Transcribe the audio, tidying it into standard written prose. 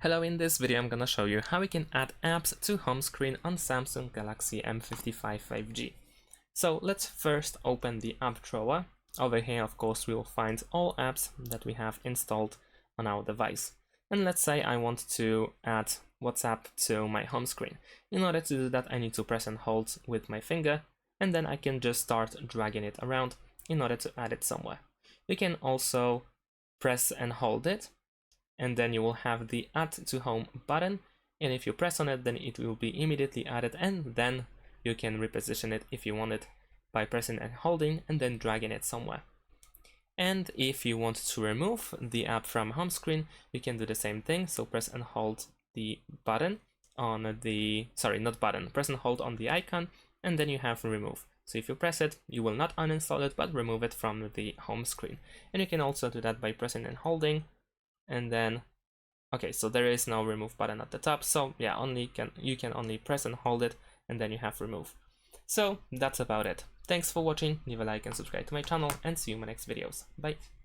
Hello, in this video I'm gonna show you how we can add apps to home screen on Samsung Galaxy M55 5G. So let's first open the app drawer. Over here, of course, we will find all apps that we have installed on our device. And let's say I want to add WhatsApp to my home screen. In order to do that, I need to press and hold with my finger, and then I can just start dragging it around in order to add it somewhere. You can also press and hold it, and then you will have the Add to Home button, and if you press on it, then it will be immediately added, and then you can reposition it if you want it by pressing and holding and then dragging it somewhere. And if you want to remove the app from home screen, you can do the same thing. So press and hold the button on the, press and hold on the icon, and then you have remove. So if you press it, you will not uninstall it, but remove it from the home screen. And you can also do that by pressing and holding, and then, okay, so there is no remove button at the top. So yeah, you can only press and hold it, and then you have remove. So that's about it. Thanks for watching, leave a like and subscribe to my channel, and see you in my next videos. Bye!